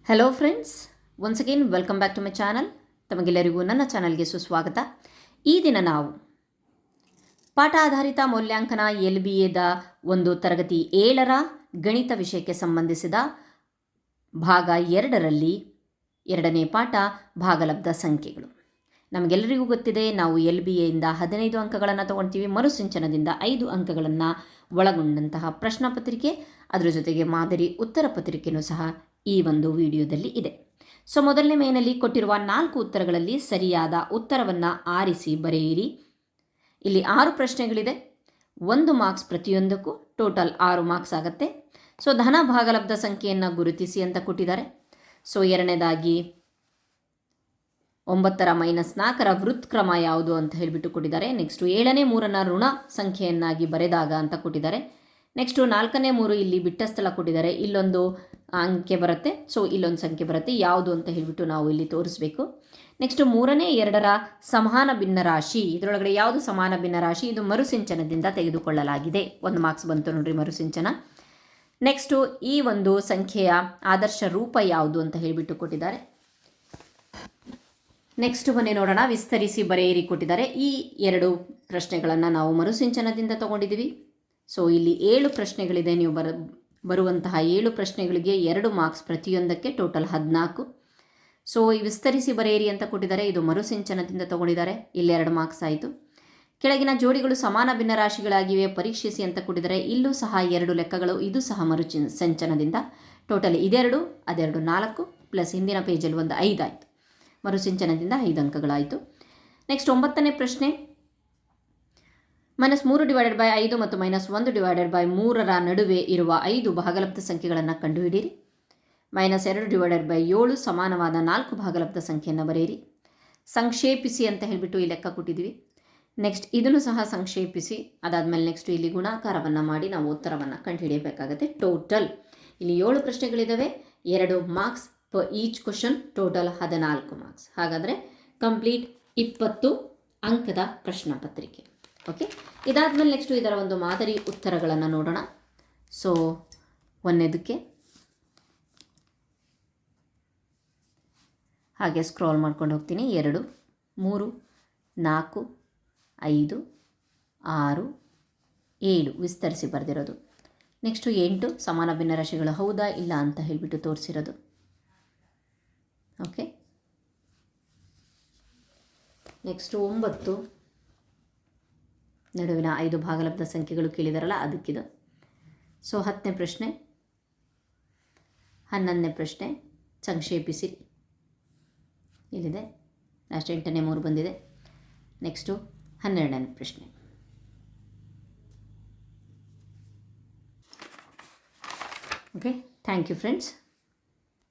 Hello friends, once again welcome back to my channel. ತಮಗೆಲ್ಲರಿಗೂ ನನ್ನ ಚಾನಲ್ಗೆ ಸುಸ್ವಾಗತ. ಈ ದಿನ ನಾವು ಪಾಠ ಆಧಾರಿತ ಮೌಲ್ಯಾಂಕನ LBAದ ಒಂದು ತರಗತಿ 7ರ ಗಣಿತ ವಿಷಯಕ್ಕೆ ಸಂಬಂಧಿಸಿದ ಭಾಗ 2ರಲ್ಲಿ 2ನೇ ಪಾಠ ಭಾಗಲಬ್ಧ ಸಂಖ್ಯೆಗಳು. ನಮಗೆಲ್ಲರಿಗೂ ಗೊತ್ತಿದೆ, ನಾವು LBAಯಿಂದ 15 ಅಂಕಗಳನ್ನು ತಗೊಳ್ತೀವಿ. ಮರುಸಿಂಚನದಿಂದ 5 ಅಂಕಗಳನ್ನು ಒಳಗೊಂಡಂತಹ ಪ್ರಶ್ನೆ ಪತ್ರಿಕೆ, ಅದರ ಜೊತೆಗೆ ಮಾದರಿ ಉತ್ತರ ಪತ್ರಿಕೆಯೂ ಸಹ ಈ ಒಂದು ವಿಡಿಯೋದಲ್ಲಿ ಇದೆ. ಸೊ ಮೊದಲನೇ ಮೇನಲ್ಲಿ ಕೊಟ್ಟಿರುವ 4 ಉತ್ತರಗಳಲ್ಲಿ ಸರಿಯಾದ ಉತ್ತರವನ್ನು ಆರಿಸಿ ಬರೆಯಿರಿ. ಇಲ್ಲಿ 6 ಪ್ರಶ್ನೆಗಳಿದೆ, 1 ಮಾರ್ಕ್ಸ್ ಪ್ರತಿಯೊಂದಕ್ಕೂ, ಟೋಟಲ್ 6 ಮಾರ್ಕ್ಸ್ ಆಗುತ್ತೆ. ಸೊ ಧನ ಭಾಗಲಬ್ಧ ಸಂಖ್ಯೆಯನ್ನು ಗುರುತಿಸಿ ಅಂತ ಕೊಟ್ಟಿದ್ದಾರೆ. ಸೊ ಎರಡನೇದಾಗಿ 9ರ -4ರ ವೃತ್ಕ್ರಮ ಯಾವುದು ಅಂತ ಹೇಳಿಬಿಟ್ಟು ಕೊಟ್ಟಿದ್ದಾರೆ. ನೆಕ್ಸ್ಟು 7ನೇ 3ನ ಋಣ ಸಂಖ್ಯೆಯನ್ನಾಗಿ ಬರೆದಾಗ ಅಂತ ಕೊಟ್ಟಿದ್ದಾರೆ. ನೆಕ್ಸ್ಟು 4ನೇ 3 ಇಲ್ಲಿ ಬಿಟ್ಟ ಸ್ಥಳ ಕೊಟ್ಟಿದ್ದಾರೆ, ಇಲ್ಲೊಂದು ಅಂಕೆ ಬರುತ್ತೆ. ಸೊ ಇಲ್ಲೊಂದು ಸಂಖ್ಯೆ ಬರುತ್ತೆ, ಯಾವುದು ಅಂತ ಹೇಳಿಬಿಟ್ಟು ನಾವು ಇಲ್ಲಿ ತೋರಿಸಬೇಕು. ನೆಕ್ಸ್ಟು 3ನೇ 2ರ ಸಮಾನ ಭಿನ್ನರಾಶಿ, ಇದರೊಳಗಡೆ ಯಾವುದು ಸಮಾನ ಭಿನ್ನರಾಶಿ, ಇದು ಮರುಸಿಂಚನದಿಂದ ತೆಗೆದುಕೊಳ್ಳಲಾಗಿದೆ. 1 ಮಾರ್ಕ್ಸ್ ಬಂತು ನೋಡ್ರಿ ಮರುಸಿಂಚನ. ನೆಕ್ಸ್ಟು ಈ ಒಂದು ಸಂಖ್ಯೆಯ ಆದರ್ಶ ರೂಪ ಯಾವುದು ಅಂತ ಹೇಳಿಬಿಟ್ಟು ಕೊಟ್ಟಿದ್ದಾರೆ. ನೆಕ್ಸ್ಟ್ ಬನ್ನಿ ನೋಡೋಣ, ವಿಸ್ತರಿಸಿ ಬರೆಯಿರಿ ಕೊಟ್ಟಿದ್ದಾರೆ. ಈ 2 ಪ್ರಶ್ನೆಗಳನ್ನು ನಾವು ಮರುಸಿಂಚನದಿಂದ ತಗೊಂಡಿದ್ದೀವಿ. ಸೊ ಇಲ್ಲಿ 7 ಪ್ರಶ್ನೆಗಳಿದೆ, ನೀವು ಬರುವಂತಹ 7 ಪ್ರಶ್ನೆಗಳಿಗೆ 2 ಮಾರ್ಕ್ಸ್ ಪ್ರತಿಯೊಂದಕ್ಕೆ, ಟೋಟಲ್ 14. ಸೊ ಈ ವಿಸ್ತರಿಸಿ ಬರೆಯಿರಿ ಅಂತ ಕೊಟ್ಟಿದ್ದಾರೆ, ಇದು ಮರುಸಿಂಚನದಿಂದ ತಗೊಂಡಿದ್ದಾರೆ, ಇಲ್ಲಿ 2 ಮಾರ್ಕ್ಸ್ ಆಯಿತು. ಕೆಳಗಿನ ಜೋಡಿಗಳು ಸಮಾನ ಭಿನ್ನರಾಶಿಗಳಾಗಿವೆ, ಪರೀಕ್ಷಿಸಿ ಅಂತ ಕೊಟ್ಟಿದ್ದಾರೆ, ಇಲ್ಲೂ ಸಹ 2 ಲೆಕ್ಕಗಳು, ಇದು ಸಹ ಮರುಸಿಂಚನದಿಂದ. ಟೋಟಲ್ ಇದೆರಡು, ಅದೆರಡು 4 ಪ್ಲಸ್ ಹಿಂದಿನ ಪೇಜಲ್ಲಿ ಒಂದು 5 ಆಯಿತು. ಮರುಸಿಂಚನದಿಂದ 5 ಅಂಕಗಳಾಯಿತು. ನೆಕ್ಸ್ಟ್ 9ನೇ ಪ್ರಶ್ನೆ, -3/5 ಮತ್ತು -1/3ರ ನಡುವೆ ಇರುವ 5 ಭಾಗಲಬ್ಧ ಸಂಖ್ಯೆಗಳನ್ನು ಕಂಡುಹಿಡಿಯಿರಿ. -2/7 ಸಮಾನವಾದ 4 ಭಾಗಲಬ್ಧ ಸಂಖ್ಯೆಯನ್ನು ಬರೆಯಿರಿ. ಸಂಕ್ಷೇಪಿಸಿ ಅಂತ ಹೇಳಿಬಿಟ್ಟು ಈ ಲೆಕ್ಕ ಕೊಟ್ಟಿದ್ದೀವಿ. ನೆಕ್ಸ್ಟ್ ಇದನ್ನು ಸಹ ಸಂಕ್ಷೇಪಿಸಿ, ಅದಾದಮೇಲೆ ನೆಕ್ಸ್ಟ್ ಇಲ್ಲಿ ಗುಣಾಕಾರವನ್ನು ಮಾಡಿ ನಾವು ಉತ್ತರವನ್ನು ಕಂಡುಹಿಡಿಯಬೇಕಾಗುತ್ತೆ. ಟೋಟಲ್ ಇಲ್ಲಿ 7 ಪ್ರಶ್ನೆಗಳಿದ್ದಾವೆ, 2 marks per each question, total 14 marks. ಹಾಗಾದರೆ ಕಂಪ್ಲೀಟ್ 20 ಅಂಕದ ಪ್ರಶ್ನೆ ಪತ್ರಿಕೆ. ಓಕೆ, ಇದಾದಮೇಲೆ ನೆಕ್ಸ್ಟು ಇದರ ಒಂದು ಮಾದರಿ ಉತ್ತರಗಳನ್ನು ನೋಡೋಣ. ಸೊ ಒಂದನೇದಕ್ಕೆ ಹಾಗೆ ಸ್ಕ್ರಾಲ್ ಮಾಡ್ಕೊಂಡು ಹೋಗ್ತೀನಿ. 2, 3, 4, 5, 6, 7 ವಿಸ್ತರಿಸಿ ಬರೆದಿರೋದು. ನೆಕ್ಸ್ಟು 8 ಸಮಾನ ಭಿನ್ನರಾಶಿಗಳು ಹೌದಾ ಇಲ್ಲ ಅಂತ ಹೇಳಿಬಿಟ್ಟು ತೋರಿಸಿರೋದು. ಓಕೆ, ನೆಕ್ಸ್ಟು 9 ನಡುವಿನ 5 ಭಾಗಲಬ್ಧ ಸಂಖ್ಯೆಗಳು ಕೇಳಿದಾರಲ್ಲ ಅದಕ್ಕಿದು. ಸೊ 10ನೇ ಪ್ರಶ್ನೆ, 11ನೇ ಪ್ರಶ್ನೆ ಸಂಕ್ಷೇಪಿಸಿ ಇಲ್ಲಿದೆ. ಲಾಸ್ಟ್ 8ನೇ 3 ಬಂದಿದೆ. ನೆಕ್ಸ್ಟು 12ನೇ ಪ್ರಶ್ನೆ. Okay, thank you friends.